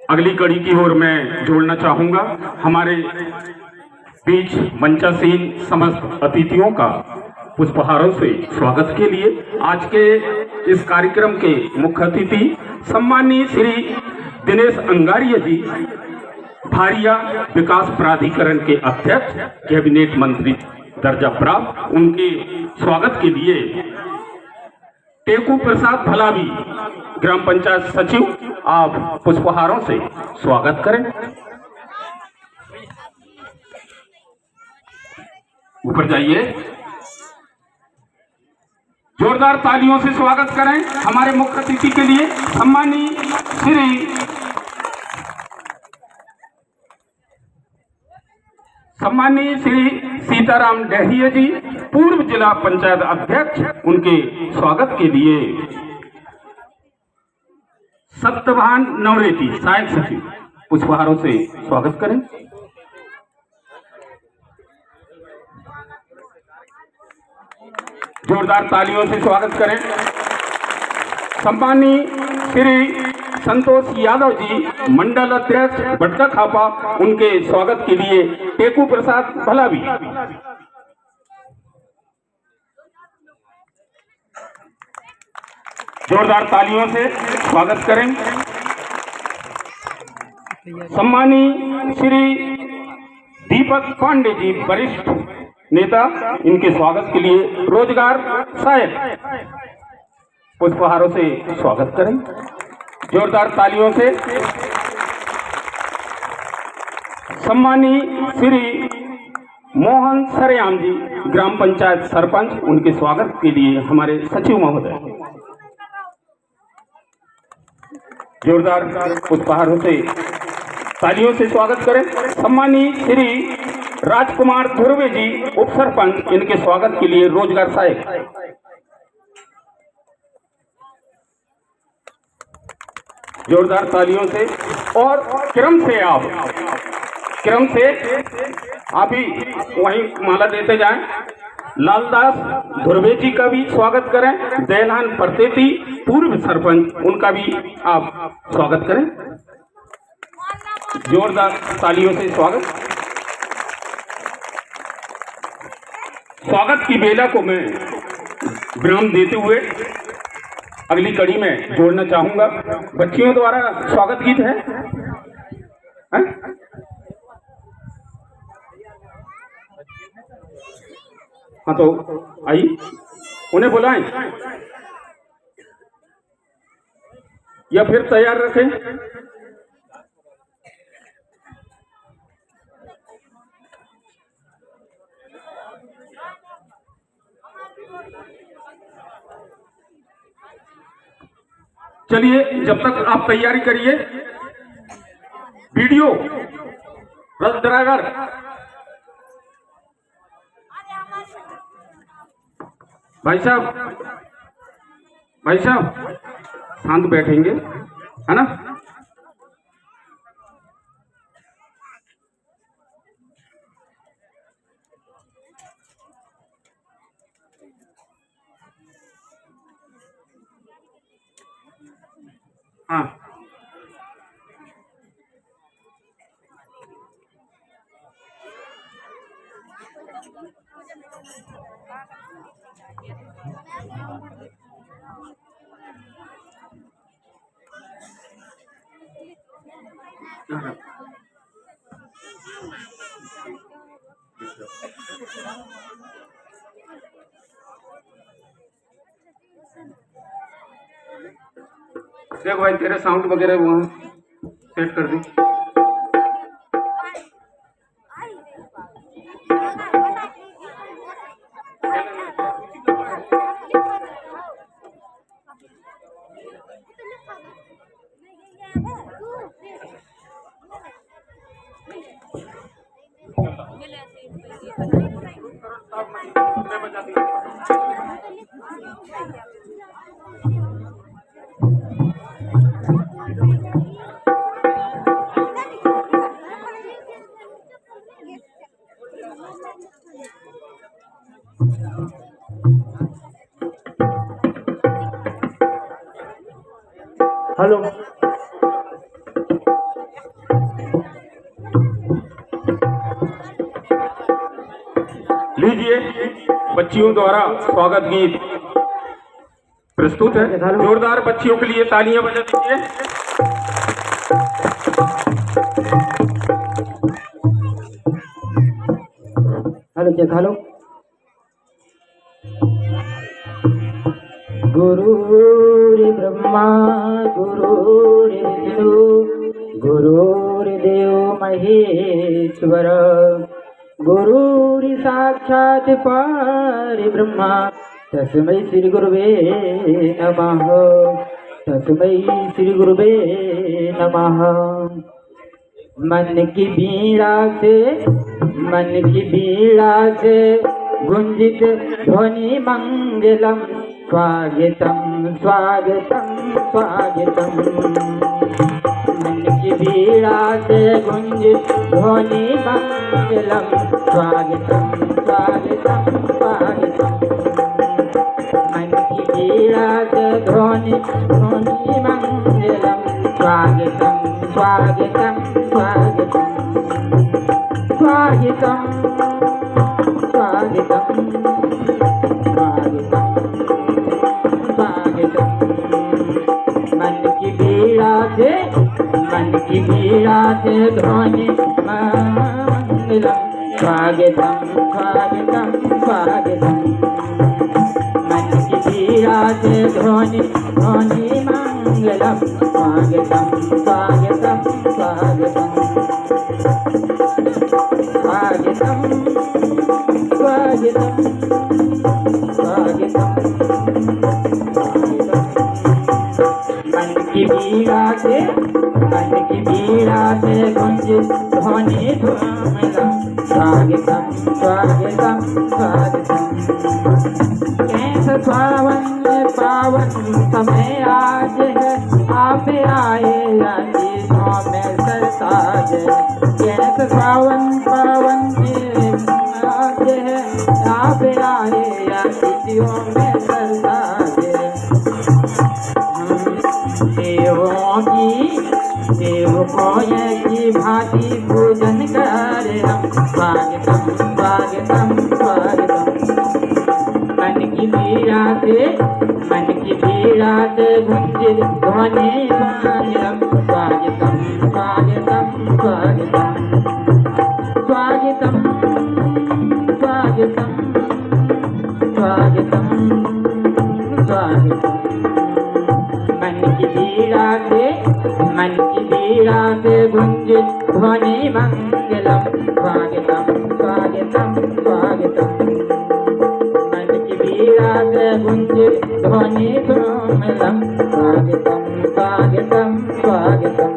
अगली कड़ी की ओर मैं जोड़ना चाहूंगा हमारे बीच मंचासीन समस्त अतिथियों का पुष्पहारों से स्वागत के लिए। आज के इस कार्यक्रम के मुख्य अतिथि सम्माननीय श्री दिनेश अंगारिया जी, भारिया विकास प्राधिकरण के अध्यक्ष, कैबिनेट मंत्री दर्जा प्राप्त। उनके स्वागत के लिए टेकू प्रसाद भलावी, ग्राम पंचायत सचिव, आप पुष्पहारों से स्वागत करें। ऊपर जाइए, जोरदार तालियों से स्वागत करें हमारे मुख्य अतिथि के लिए सम्माननीय श्री सीताराम डहिया जी, पूर्व जिला पंचायत अध्यक्ष। उनके स्वागत के लिए सत्यभान नवरेती, सहायक सचिव, पुष्पहारों से स्वागत करें। जोरदार तालियों से स्वागत करें सम्माननीय श्री संतोष यादव जी, मंडल अध्यक्ष बटका खापा। उनके स्वागत के लिए टेकू प्रसाद भलावी। जोरदार तालियों से स्वागत करें सम्माननीय श्री दीपक पांडे जी, वरिष्ठ नेता। इनके स्वागत के लिए रोजगार सहायक, पुष्पहारों से स्वागत करें। जोरदार तालियों से सम्माननीय श्री मोहन सरयाम जी, ग्राम पंचायत सरपंच। उनके स्वागत के लिए हमारे सचिव महोदय। जोरदार पुष्पहारों से तालियों से स्वागत करें सम्माननीय श्री राजकुमार धुर्वे जी, उप सरपंच। इनके स्वागत के लिए रोजगार सहायक। जोरदार तालियों से और क्रम से आप ही वहीं माला देते जाएं। लालदास धुर्वे जी का भी स्वागत करें। दयालान परतेती, पूर्व सरपंच, उनका भी आप स्वागत करें। जोरदार तालियों से स्वागत की बेला को मैं विराम देते हुए अगली कड़ी में जोड़ना चाहूंगा। बच्चियों द्वारा स्वागत गीत है, हाँ तो आइए, उन्हें बुलाएं या फिर तैयार रखें। चलिए, जब तक आप तैयारी करिए, वीडियो रथ ड्राइवर भाई साहब शांत बैठेंगे, है ना। हाँ, देखो भाई, तेरे साउंड वगैरह वहाँ सेट कर दी। बच्चियों द्वारा स्वागत गीत प्रस्तुत है। जोरदार बच्चियों के लिए तालियां बजा दीजिए। हेलो गुरुर् ब्रह्मा गुरुर्विष्णु गुरुर्देव महेश्वर गुरुर् साक्षात् परब्रह्म तस्मै श्री गुरुवे नमः। तस्मै श्री गुरुवे नमः। मन की बीड़ा से गुंजित ध्वनि मंगलम स्वागतम स्वागतम स्वागतम। मन की बीड़ा से गुंजित ध्वनि मंगलम स्वागतम स्वागतम स्वागतम। मन की बीड़ा से ध्वनि मंगलम स्वागतम स्वागतम स्वागतम स्वागतम स्वागतम स्वागतम स्वागतम। मन की बीड़ा से ध्वनि मंगलम स्वागतम स्वागतम स्वागतम। मन की बीड़ा से ध्वनि मंगलम स्वागतम स्वागतम स्वागतम स्वागतम स्वागतम स्वागतम। मन की बीड़ा से गुंजित ध्वनि मंगलम स्वागतम स्वागतम स्वागतम। कैसा पावन समय आज है आप आए चीजों में सरताज। कैसा पावन आज है आप आए चीजों में सरताज। देवों की भांति पूजन कर हम स्वागतम स्वागतम स्वागतम। मन की बीड़ा से गुंजित ध्वनि मंगलम स्वागतम स्वागतम स्वागतम स्वागतम स्वागतम स्वागतम स्वागतम। मन की बीड़ा से गुंजित ध्वनि मंगलम स्वागतम स्वागतम स्वागतम। मन की बीड़ा से गुंजित ध्वनि मंगलम स्वागतम स्वागतम स्वागतम।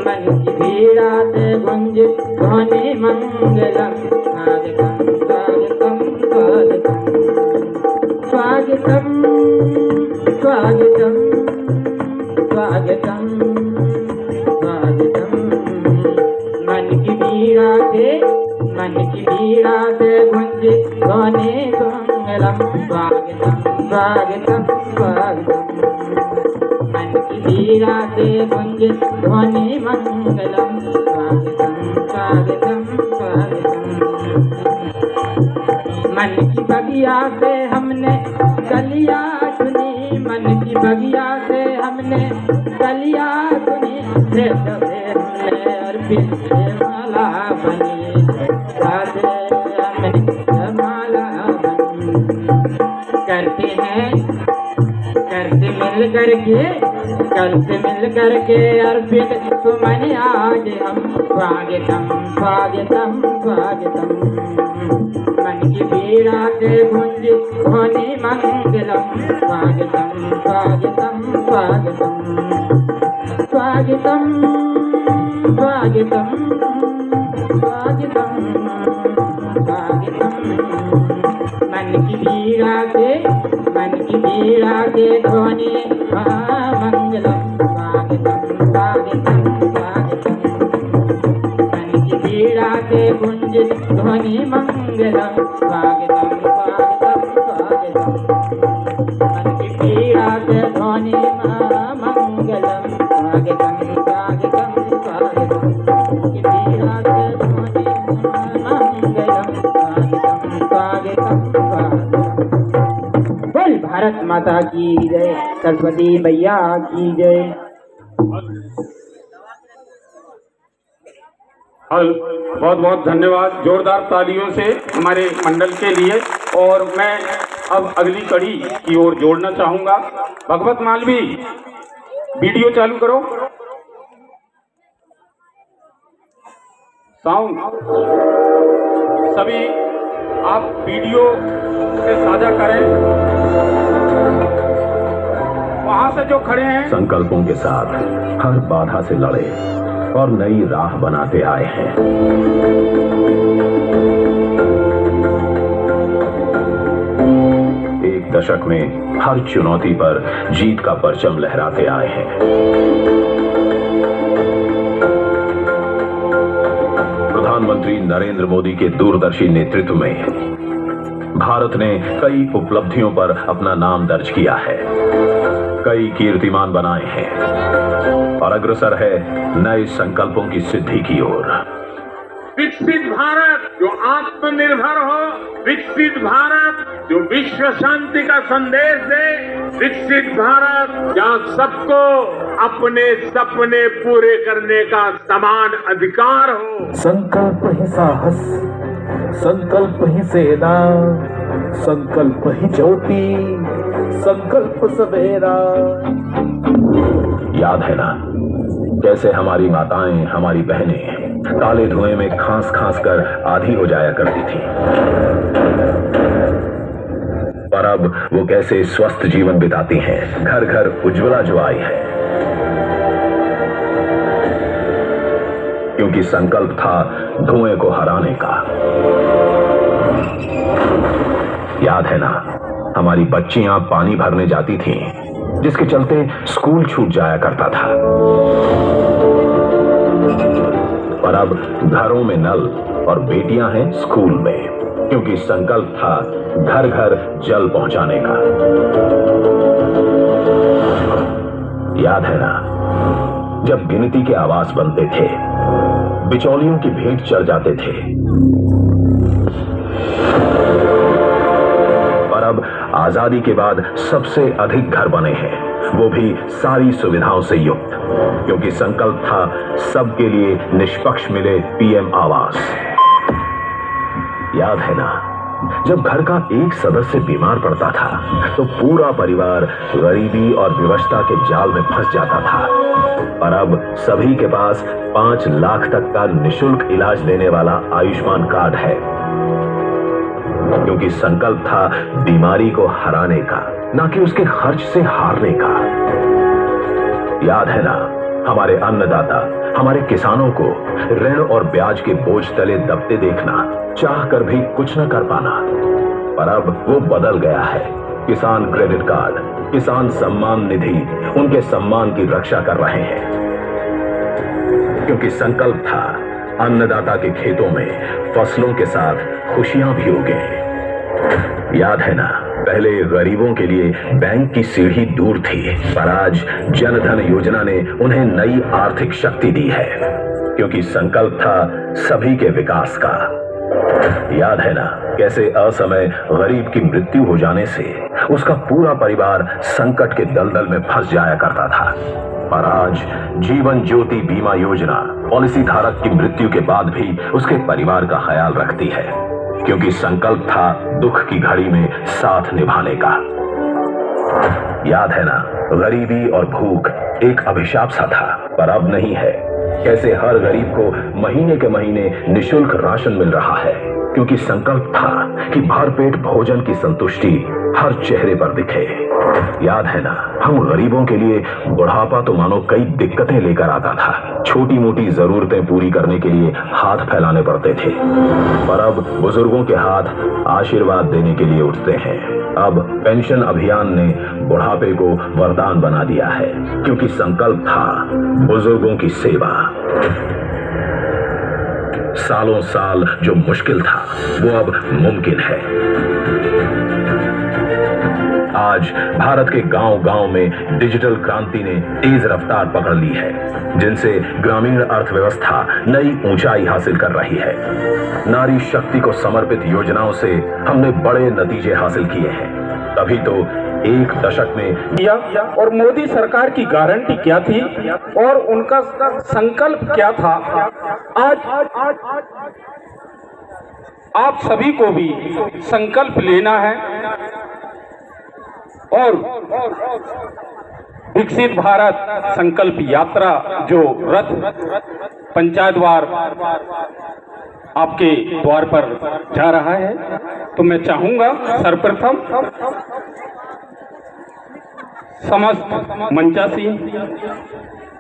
मन की बीड़ा से गुंजित ध्वनि मंगलम स्वागतम स्वागतम स्वागतम स्वागतम स्वागतम स्वागतम स्वागतम। मन की बीड़ा से गुंजित ध्वनि मंगलम स्वागतम स्वागतम स्वागतम। मन की बीड़ा से गुंजित ध्वनि मंगलम स्वागतम स्वागतम स्वागतम। मन की बगिया से हमने कलियां चुनी, मन की बगिया से हमने कलियां चुनी। हमने अर्पित माला बनी माला बनी। करते मिल करके अर्पित सुमन आज हम स्वागतम स्वागतम स्वागतम। मन की बीड़ा से गुंजित ध्वनि मंगलम स्वागतम स्वागतम स्वागतम स्वागतम स्वागतम स्वागतम स्वागतम। मन की बीड़ा से ध्वनि मंगलम स्वागतम स्वागतम स्वागतम। मन की बीड़ा से गुंजित ध्वनि मंगलम स्वागतम स्वागतम स्वागतम। मन की बीड़ा से ध्वनि मंगलम स्वागतम स्वागतम स्वागतम। की बीड़ा से ध्वनि मंगलम स्वागतम स्वागतम। भारत माता की जय, सरस्वती मैया की जय। बहुत बहुत धन्यवाद, जोरदार तालियों से हमारे मंडल के लिए। और मैं अब अगली कड़ी की ओर जोड़ना चाहूंगा। भगवत मालवी, वीडियो चालू करो, साउंड सभी आप वीडियो से साझा करें। वहां से जो खड़े हैं, संकल्पों के साथ हर बाधा से लड़े और नई राह बनाते आए हैं। एक दशक में हर चुनौती पर जीत का परचम लहराते आए हैं। प्रधानमंत्री नरेंद्र मोदी के दूरदर्शी नेतृत्व में भारत ने कई उपलब्धियों पर अपना नाम दर्ज किया है, कई कीर्तिमान बनाए हैं और अग्रसर है नए संकल्पों की सिद्धि की ओर। विकसित भारत जो आत्मनिर्भर हो, विकसित भारत जो विश्व शांति का संदेश दे, विकसित भारत जहाँ सबको अपने सपने पूरे करने का समान अधिकार हो। संकल्प ही साहस, संकल्प ही सेना, संकल्प ही ज्योति, संकल्प सवेरा। याद है ना कैसे हमारी माताएं, हमारी बहनें काले धुएं में खांस खांस कर आधी हो जाया करती थी, पर अब वो कैसे स्वस्थ जीवन बिताती हैं। घर घर उज्ज्वला जो आई है, क्योंकि संकल्प था धुएं को हराने का। याद है ना हमारी बच्चियां पानी भरने जाती थीं, जिसके चलते स्कूल छूट जाया करता था, पर अब घरों में नल और बेटियां हैं स्कूल में, क्योंकि संकल्प था घर घर जल पहुंचाने का। याद है ना जब गिनती के आवास बनते थे, बिचौलियों की भेंट चढ़ जाते थे, पर अब आजादी के बाद सबसे अधिक घर बने हैं, वो भी सारी सुविधाओं से युक्त, क्योंकि संकल्प था सबके लिए निष्पक्ष मिले पीएम आवास। याद है ना जब घर का एक सदस्य बीमार पड़ता था तो पूरा परिवार गरीबी और विवशता के जाल में फंस जाता था, पर अब सभी के पास 5 लाख तक का निशुल्क इलाज देने वाला आयुष्मान कार्ड है, क्योंकि संकल्प था बीमारी को हराने का, ना कि उसके खर्च से हारने का। याद है ना हमारे अन्नदाता, हमारे किसानों को ऋण और ब्याज के बोझ तले दबते देखना, चाह कर भी कुछ न कर पाना, पर अब वो बदल गया है। किसान क्रेडिट कार्ड, किसान सम्मान निधि उनके सम्मान की रक्षा कर रहे हैं, क्योंकि संकल्प था अन्नदाता के खेतों में फसलों के साथ खुशियां भी उगें। याद है ना पहले गरीबों के लिए बैंक की सीढ़ी दूर थी, पर आज जनधन योजना ने उन्हें नई आर्थिक शक्ति दी है, क्योंकि संकल्प था सभी के विकास का। याद है ना कैसे असमय गरीब की मृत्यु हो जाने से उसका पूरा परिवार संकट के दलदल में फंस जाया करता था, पर आज जीवन ज्योति बीमा योजना पॉलिसी धारक की मृत्यु के बाद भी उसके परिवार का ख्याल रखती है, क्योंकि संकल्प था दुख की घड़ी में साथ निभाने का। याद है ना गरीबी और भूख एक अभिशाप सा था, पर अब नहीं है। कैसे हर गरीब को महीने के महीने निशुल्क राशन मिल रहा है, क्योंकि संकल्प था कि भरपेट भोजन की संतुष्टि हर चेहरे पर दिखे। याद है ना हम गरीबों के लिए बुढ़ापा तो मानो कई दिक्कतें लेकर आता था, छोटी मोटी जरूरतें पूरी करने के लिए हाथ फैलाने पड़ते थे, पर अब बुजुर्गों के हाथ आशीर्वाद देने के लिए उठते हैं। अब पेंशन अभियान ने बुढ़ापे को वरदान बना दिया है, क्योंकि संकल्प था बुजुर्गों की सेवा। सालों साल जो मुश्किल था वो अब मुमकिन है। आज भारत के गांव-गांव में डिजिटल क्रांति ने तेज रफ्तार पकड़ ली है, जिनसे ग्रामीण अर्थव्यवस्था नई ऊंचाई हासिल कर रही है। नारी शक्ति को समर्पित योजनाओं से हमने बड़े नतीजे हासिल किए हैं, तभी तो एक दशक में किया और मोदी सरकार की गारंटी क्या थी और उनका संकल्प क्या था। आज आप सभी को भी संकल्प लेना है और विकसित भारत संकल्प यात्रा जो रथ पंचायतवार आपके द्वार पर जा रहा है, तो मैं चाहूंगा सर्वप्रथम समस्त मंचासीन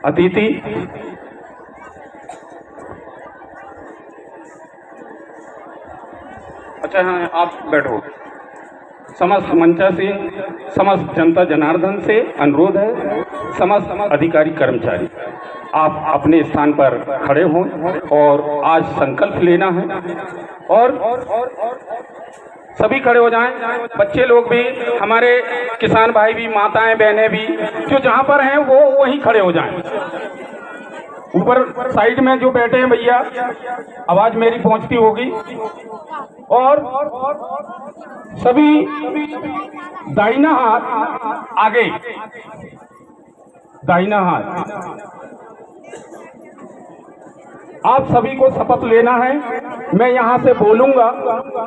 अतिथि अच्छा हाँ आप बैठो। समस्त मंचासीन समस्त जनता जनार्दन से अनुरोध है, समस्त अधिकारी कर्मचारी आप अपने स्थान पर खड़े हों और आज संकल्प लेना है और सभी खड़े हो जाएं। बच्चे लोग भी, हमारे किसान भाई भी, माताएं बहनें भी जो जहां पर हैं वो वहीं खड़े हो जाएं। ऊपर साइड में जो बैठे हैं भैया, आवाज मेरी पहुंचती होगी। और सभी दाहिना हाथ आगे, दाहिना हाथ। आप सभी को शपथ लेना है, मैं यहां से बोलूंगा,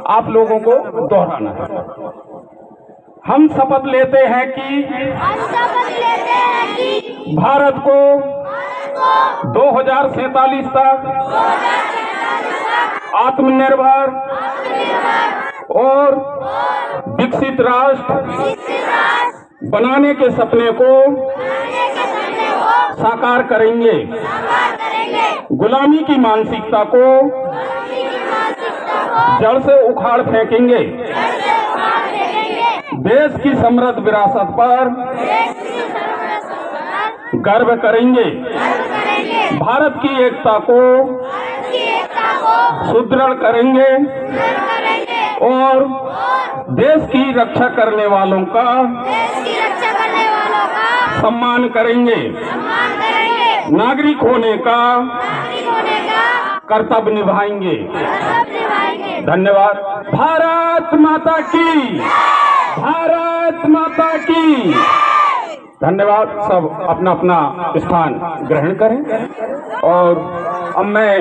आप लोगों को दोहराना है। हम शपथ लेते हैं कि भारत को 2047 तक आत्मनिर्भर और विकसित राष्ट्र बनाने के सपने को साकार करेंगे। गुलामी की मानसिकता को जड़ से उखाड़ फेंकेंगे। देश की समृद्ध विरासत पर गर्व करेंगे। भारत की एकता को सुदृढ़ करेंगे और देश की रक्षा करने वालों का सम्मान करेंगे। नागरिक होने का कर्तव्य निभाएंगे। धन्यवाद। भारत माता की, भारत माता की। धन्यवाद। सब अपना अपना स्थान ग्रहण करें और अब मैं